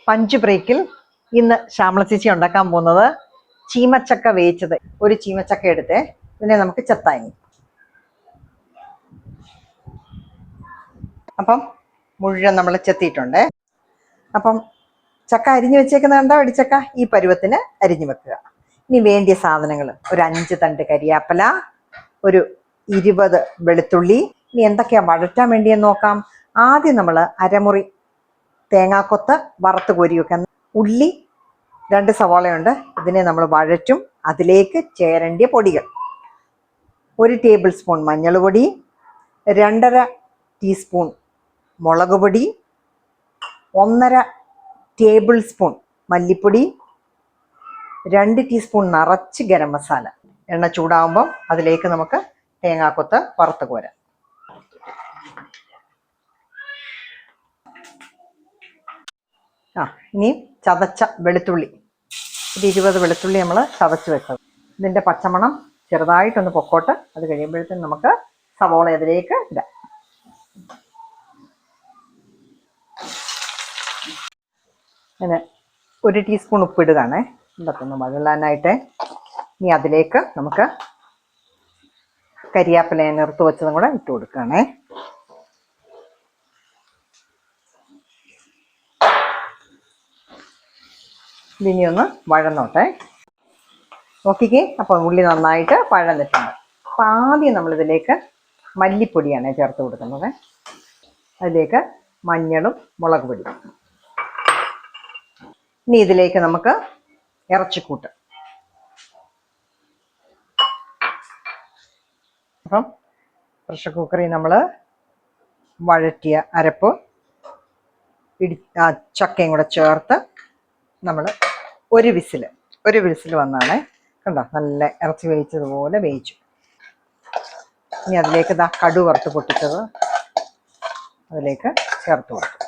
Punch ബ്രേക്കിൽ ഇന്ന് ശ്യാമള ചേച്ചി ഉണ്ടാക്കാൻ പോകുന്നത് ചീമച്ചക്ക വേവിച്ചത്. ഒരു ചീമച്ചക്ക എടുത്ത് ഇതിനെ നമുക്ക് ചെത്താങ്ങി. അപ്പം മുഴുവൻ നമ്മൾ ചെത്തിയിട്ടുണ്ട്. അപ്പം ചക്ക അരിഞ്ഞു വെച്ചേക്കുന്നത് എന്താ? ഇടിച്ചക്ക ഈ പരുവത്തിന് അരിഞ്ഞു വെക്കുക. ഇനി വേണ്ടിയ സാധനങ്ങൾ: ഒരു 5 തണ്ട് കരിയാപ്പല, ഒരു 20 വെളുത്തുള്ളി. ഇനി എന്തൊക്കെയാ വഴറ്റാൻ വേണ്ടിയെന്ന് നോക്കാം. ആദ്യം നമ്മൾ അരമുറി തേങ്ങാക്കൊത്ത് വറുത്ത് കോരി വെക്കാം. ഉള്ളി 2 സവാളയുണ്ട്, ഇതിനെ നമ്മൾ വഴറ്റും. അതിലേക്ക് ചേരേണ്ടിയ പൊടികൾ: 1 ടേബിൾ സ്പൂൺ മഞ്ഞൾ പൊടി, 2.5 ടീസ്പൂൺ മുളക് പൊടി, 1.5 ടേബിൾ സ്പൂൺ മല്ലിപ്പൊടി, 2 ടീസ്പൂൺ നിറച്ച് ഗരം മസാല. എണ്ണ ചൂടാകുമ്പം അതിലേക്ക് നമുക്ക് തേങ്ങാക്കൊത്ത് വറുത്ത് കോരാം. ഇനി ചതച്ച വെളുത്തുള്ളി, ഒരു 20 വെളുത്തുള്ളി നമ്മൾ ചതച്ച് വെച്ചത്. ഇതിൻ്റെ പച്ചമണം ചെറുതായിട്ടൊന്ന് പൊക്കോട്ട്. അത് കഴിയുമ്പോഴത്തേക്കും നമുക്ക് സവോള അതിലേക്ക് ഇടാം. അങ്ങനെ 1 ടീസ്പൂൺ ഉപ്പിടുകയാണേ, ഇതൊന്ന് വഴലാനായിട്ട്. ഇനി അതിലേക്ക് നമുക്ക് കരിയാപ്പില നിറുത്ത് വെച്ചതും കൂടെ ഇട്ട് കൊടുക്കുകയാണേ. ഇതിനി ഒന്ന് വഴന്നോട്ടെ. നോക്കിക്കേ, അപ്പോൾ ഉള്ളി നന്നായിട്ട് വഴന്നിട്ടുണ്ട്. അപ്പോൾ ആദ്യം നമ്മളിതിലേക്ക് മല്ലിപ്പൊടിയാണ് ചേർത്ത് കൊടുക്കുന്നത്. അതിലേക്ക് മഞ്ഞളും മുളക് പൊടിയും. ഇനി ഇതിലേക്ക് നമുക്ക് ഇറച്ചിക്കൂട്ട്. അപ്പം പ്രഷർ കുക്കറിൽ നമ്മൾ വഴറ്റിയ അരപ്പ് ചക്കയും കൂടെ ചേർത്ത് നമ്മൾ ഒരു വിസിൽ വന്നാണ്. കണ്ടോ, നല്ല ഇറച്ചി വേവിച്ചതുപോലെ വേവിച്ചു. ഇനി അതിലേക്ക് കടുക് വറുത്ത് പൊട്ടിച്ചത് അതിലേക്ക് ചേർത്ത് കൊടുക്കും.